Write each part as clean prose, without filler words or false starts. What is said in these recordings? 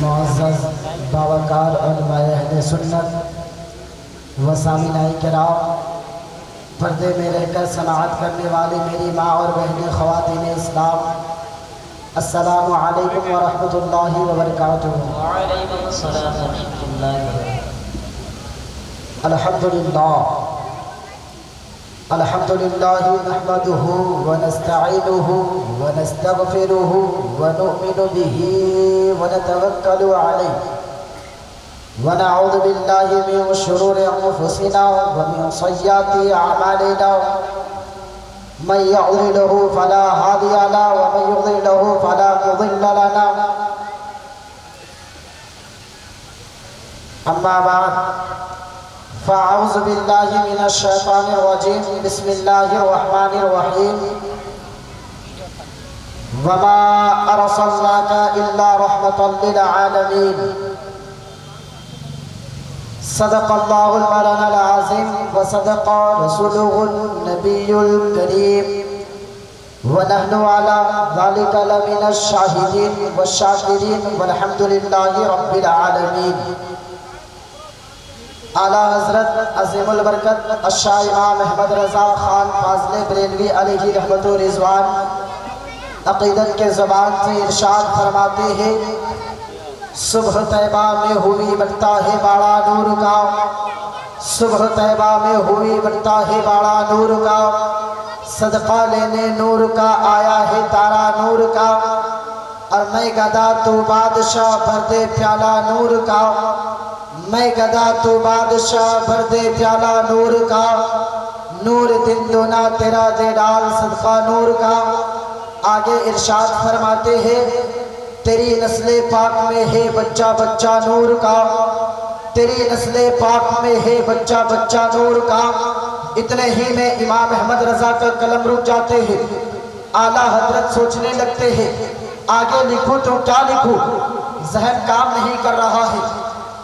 معزز باوقار علماء اہل سنت و سامعین کرام، پردے میں رہ کر سماعت کرنے والی میری ماں اور بہنیں خواتین اسلام، السلام علیکم ورحمۃ اللہ وبرکاتہ۔ وعلیکم السلام ورحمۃ اللہ وبرکاتہ۔ الحمدللہ نحمده ونستعینه ونستغفره ونؤمن به ونتوکل علیہ ونعوذ باللہ من شرور انفسنا ومن سیئات اعمالنا، من يهده له فلا هادي له ومن يضلل له فلا مضل له۔ اما بعد فاعوذ باللہ من الشیطان الرجیم، بسم اللہ الرحمن الرحیم۔ وما ارسلناک الا رحمۃ للعالمین۔ صدق اللہ المولانا العظیم وصدق رسولہ النبی الکریم، ونحن علی ذلک لمن الشاہدین والشاکرین والحمد للہ رب العالمین۔ اعلیٰ حضرت عظیم البرکت الشاہ امام احمد رضا خان فاضل بریلوی علیہ رحمت و رضوان عقیدت کے زبان سے ارشاد فرماتے ہیں، صبح طیبہ میں ہوئی بڑھتا ہے باڑا نور کا، صبح طیبہ میں ہوئی بڑھتا ہے باڑا نور کا، صدقہ لینے نور کا آیا ہے تارا نور کا، اور میں گدا تو بادشاہ بھر دے پیالہ نور کا، میں گدا تو بادشاہ بھر دے پیالہ نور کا، نور دن دونا تیرا دے ڈال صدقہ نور کا۔ آگے ارشاد فرماتے ہیں، تیری نسل پاک میں ہے بچہ بچہ نور کا، تیری نسل پاک میں ہے بچہ بچہ نور کا۔ اتنے ہی میں امام احمد رضا کا قلم رک جاتے ہیں، اعلیٰ حضرت سوچنے لگتے ہیں آگے لکھوں تو کیا لکھوں، ذہن کام نہیں کر رہا ہے۔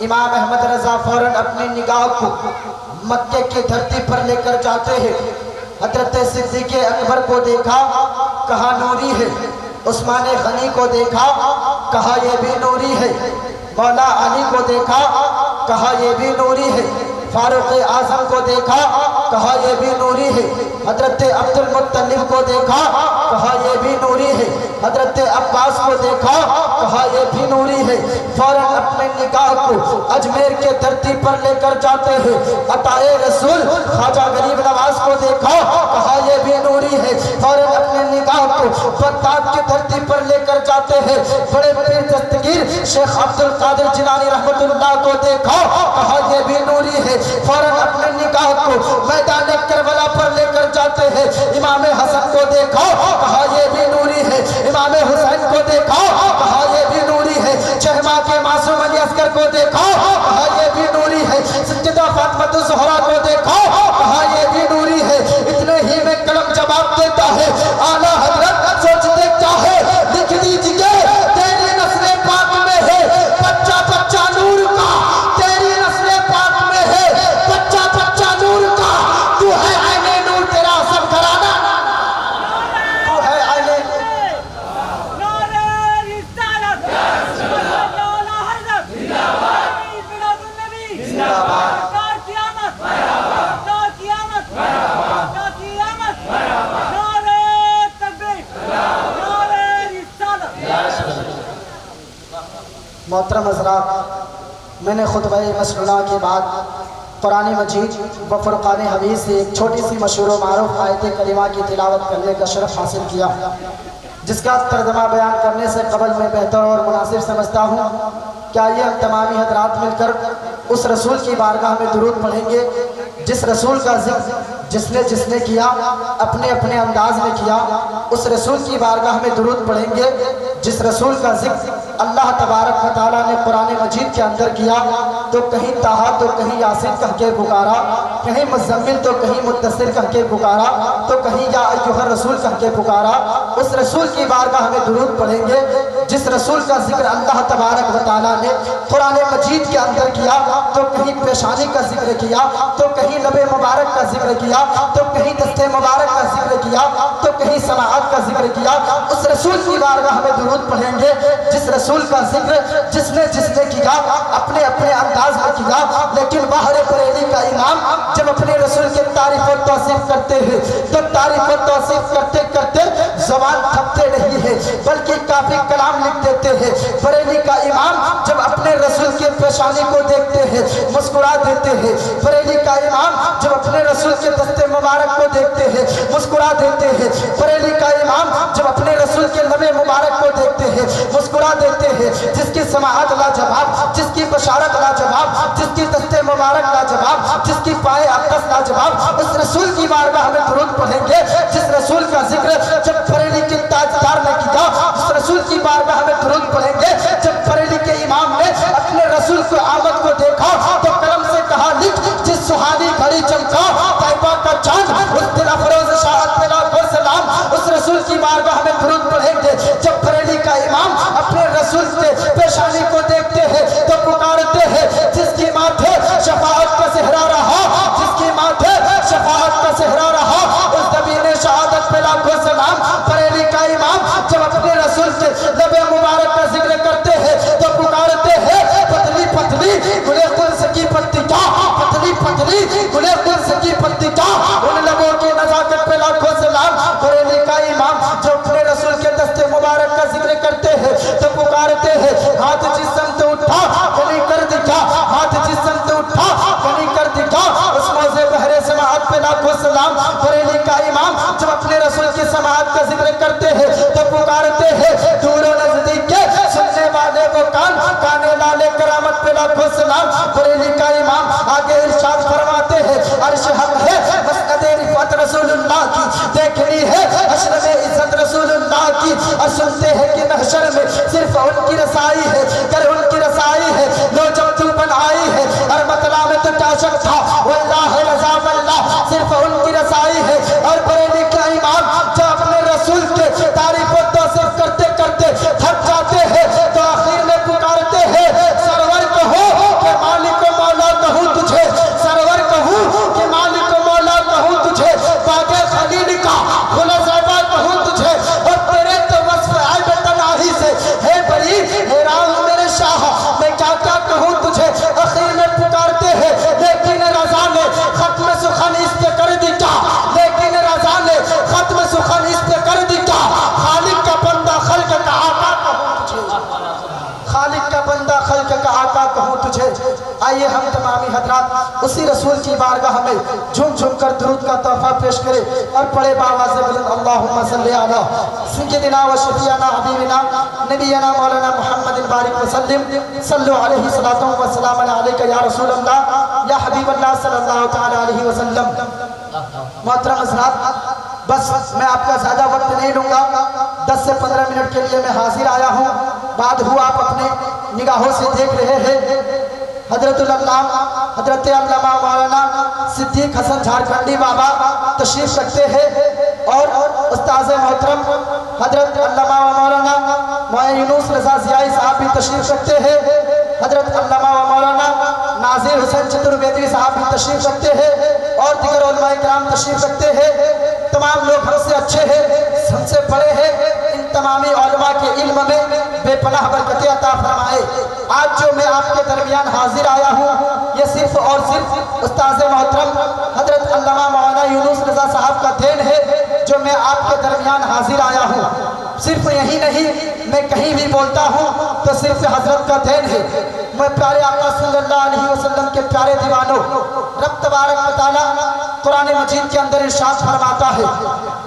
امام احمد رضا فوراً اپنی نگاہ کو مکے کی دھرتی پر لے کر جاتے ہیں۔ حضرت صدیق اکبر کو دیکھا، کہا نوری ہے، عثمان غنی کو دیکھا، کہا یہ بھی نوری ہے، مولا علی کو دیکھا، کہا یہ بھی نوری ہے، فاروق اعظم کو دیکھا، کہا یہ بھی نوری ہے، حضرت عبد المطلب کو دیکھا، کہا یہ بھی نوری ہے، حضرت عباس کو دیکھا، کہا یہ بھی نوری ہے۔ فوراً اپنے نگاہ کو اجمیر کے دھرتی پر لے کر جاتے ہیں، عطائے رسول خواجہ غریب نواز کو دیکھا، کہا یہ بھی نوری ہے۔ فوراً اپنے نگاہ کو بغداد کی دھرتی پر لے کر جاتے ہیں، بڑے پیر دستگیر شیخ عبد القادر جیلانی رحمت اللہ کو دیکھا، کہا یہ بھی نوری ہے۔ فوراً اپنے نگاہ کو میدان کربلا پر لے کر جاتے ہیں، امام حسن کو دیکھا، کہا یہ بھی نوری ہے، امام حسین کو دیکھا، کہا یہ بھی نوری ہے، چہما کے معصوم علی اصغر کو دیکھا، کہا یہ بھی نوری ہے، سیدہ فاطمہ الزہرا کو دیکھا، کہا یہ بھی نوری ہے۔ اتنے ہی میں قلم جواب دیتا ہے، اعلیٰ حضرت سوچتے کیا ہے، لکھ دیجئے تیری نسل پاک میں ہے بچہ بچہ نور کا، تیری نسل پاک میں ہے بچہ بچہ نور کا، تو ہے عین نور تیرا سب گھرانہ، تو ہے عین محترم حضرات، میں نے خطبہ مسنونہ کے بعد قرآن مجید و فرقان حمید سے ایک چھوٹی سی مشہور و معروف آیت کریمہ کی تلاوت کرنے کا شرف حاصل کیا، جس کا ترجمہ بیان کرنے سے قبل میں بہتر اور مناسب سمجھتا ہوں کہ آئیے ہم تمامی حضرات مل کر اس رسول کی بارگاہ میں درود پڑھیں گے جس رسول کا ذکر جس نے کیا اپنے اپنے انداز میں کیا، اس رسول کی بارگاہ میں درود پڑھیں گے جس رسول کا ذکر اللہ تبارک و تعالیٰ نے قرآن مجید کے اندر کیا، تو کہیں طٰہٰ تو کہیں یاسین کہہ کے پکارا، کہیں مزمل تو کہیں مدثر کہہ کے پکارا، تو کہیں یا ایھا الرسول کہہ کے پکارا۔ اس رسول کی بارگاہ میں درود پڑھیں گے جس رسول کا ذکر اللہ تبارک و تعالیٰ نے قرآن مجید کے اندر کیا تو کہیں پیشانی کا ذکر کیا، تو کہیں لب مبارک کا ذکر کیا، تو کہیں دست مبارک کا ذکر کیا، تو کہیں سماعت کا ذکر کیا، اس رسول کی بارگاہ میں درود پڑھیں گے جس رسول کا ذکر جس نے کیا اپنے اپنے انداز میں کیا، لیکن باہر بریلی کا امام جب اپنے رسول کے تعریف و توصیف کرتے ہیں تو تعریف و توصیف کرتے کرتے زبان تھکتے نہیں ہے بلکہ کافی کلام لکھ دیتے ہیں۔ بریلی کا امام جب اپنے رسول کے پیشانی کو دیکھتے ہیں مسکرا دیتے ہیں، بریلی کا امام جب اپنے رسول کے دست مبارک کو دیکھتے ہیں مسکرا دیتے ہیں، بریلی کا امام جب اپنے رسول کے لب مبارک کو دیکھتے ہیں مسکرا دیتے ہیں۔ جس کی سماعت لاجواب، جس کی بشارت لاجواب، جس کی دست مبارک لاجواب، جس کی پائے اقدس لاجواب، اس رسول کی بارگاہ میں درود پڑھیں گے جس رسول کا ذکر جب بریلی کے تاجدار نے کیا، اس رسول کی بارگاہ میں درود پڑھیں گے جب بریلی کے امام نے اپنے رسول کی آمد کو دیکھا تو قلم سے کہا لکھ جس سہانی گھڑی چمکا طیبہ کا چاند، اس دل افروز شاہد پہ لاکھوں سلام، اس رسول کی بارگاہ میں درود پڑھیں گے جب بریلی کا امام اپنے رسول سے پیشانی کو دیکھتے ہیں تو پکارتے ہیں جس کی ماتھے شفاعت کا صحرا رہا، جس کی ماتھے شفاعت کا صحرا رہا، اس زمین شہادت پہ لاکھوں سلام۔ بریلی کا امام جب اپنے رسول سے لب مبارک کا ذکر کرتے ہیں تو پکارتے ہیں پتلی پتلی گلے قدس کی پتی کا، پتلی پتلی گلے قدس کی پتی کا، ان لبوں کی نزاکت پہ لاکھوں سلام۔ بریلی کا امام جب اپنے رسول کے دست مبارک کا ذکر کرتے ہیں تو پکارتے ہیں ہاتھ جس سمت اٹھا گلی کر دکھا، ہاتھ جس سمت اٹھا گلی کر دکھا، اس موزے بہرے سماعت پہ لاکھوں سلام۔ بریلی کا امام جب اپنے رسول کی سماعت کا ذکر کرتے ہیں تو پکارتے ہیں دور و نزدیک کے سننے والے کو کان، کانے لالے کرامت پہ لاکھوں سلام۔ بریلی کا امام آگے ارشاد فرماتے ہیں عرش حق ہے مسند رفعت رسول اللہ کی، دیکھنی ہے حشر میں عزت رسول اللہ کی، اور سنتے ہیں کہ محشر میں صرف ان کی رسائی ہے، گر ان کی رسائی ہے لو جب تو بن آئی ہے، اور مطلع میں تو کیا شک تھا واللہ رضا واللہ صرف ان کی رسائی ہے۔ اور بریلی کا امام جب اپنے رسول کے تعریف و توصیف کرتے کرتے تھک جاتے ہیں تو آخر میں پکارتے ہیں سرور کہو کہ مالک و مولا کہوں تجھے، سرور کہوں کہ مالک و مولا کہوں تجھے، باغ خلیل کا گل زیبا کہوں تجھے، اور تیرے تو وصف عیب تناہی سے ہے بری، حیران میرے شاہ میں کیا کیا کہوں تجھے۔ آخر میں پکارتے ہیں لیکن رضا نے ختم سخن اس پہ کر دی کیا، لیکن رضا نے ختم سخن اس پہ کر دی کیا، خالق کا بندہ خلق کا آقا کہوں تجھے، خالق کا بندہ خلق کا آقا کہوں تجھے۔ آئیے ہم تمامی حضرات اسی رسول کی بارگاہ میں جھوم جھوم کر درود کا تحفہ پیش کرے اور پڑھے باواز بلند اللہم صلی علی سیدنا و شفیعنا حبیبنا نبینا مولانا محمد بارک وسلم، صلو علیہ صلاۃ و سلام علیکہ یا رسول اللہ یا حبیب اللہ صلی اللہ تعالی علیہ وسلم۔ محترم حضرات بس میں آپ کا زیادہ وقت نہیں لوں گا، 10 سے 15 منٹ کے لیے میں حاضر آیا ہوں، بعد ہوا آپ اپنے نگاہوں سے دیکھ رہے ہیں حضرت حضرت علامہ مولانا صدیق حسن جھارکھنڈی بابا تشریف رکھتے ہیں، اور استاذ محترم حضرت علامہ مولانا معین یونس رضا ضیائی صاحب بھی تشریف رکھتے ہیں، حضرت علامہ مولانا ناظر حسین چترویدی صاحب بھی تشریف رکھتے ہیں، اور دیگر علماء کرام تشریف رکھتے ہیں۔ تمام لوگ ہم سے اچھے ہیں، ہم سے بڑے ہیں، ان تمامی علماء کے علم میں بے پناہ برکتیں عطا فرمائے۔ آج جو میں آپ کے درمیان حاضر آیا ہوں یہ صرف اور صرف استاذ محترم حضرت علامہ مولانا یونس رضا صاحب کا دین ہے جو میں آپ کے درمیان حاضر آیا ہوں۔ صرف یہی نہیں، میں کہیں بھی بولتا ہوں تو صرف حضرت کا دین ہے۔ میں پیارے آقا صلی اللہ علیہ وسلم کے پیارے دیوانوں، رب تبارک و تعالیٰ قرآن مجید کے اندر ارشاد فرماتا ہے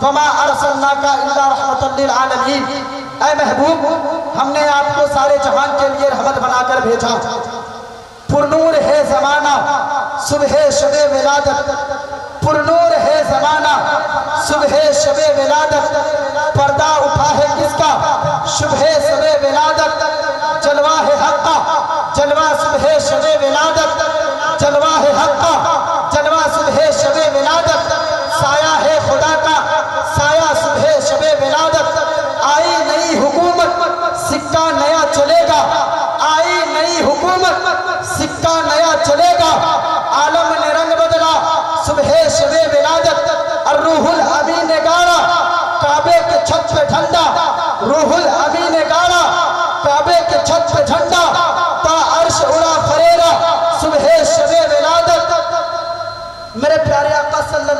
وَمَا أَرْسَلْنَاكَ إِلَّا رَحْمَةً لِّلْعَالَمِينَ، اے محبوب ہم نے آپ کو سارے جہان کے لیے رحمت بنا کر بھیجا۔ پرنور ہے زمانہ صبح شب ولادت، پرنور ہے زمانہ صبح شب ولادت، پردہ اٹھا ہے کس کا شبہ شب ولادت، جلوہ ہے حق کا جلوہ صبح شب ولادت، جلوہ ہے حق کا جلوہ صبح شب ولادت، سایہ ہے خدا کا سایہ صبح شب ولادت، آئی نئی حکومت سکہ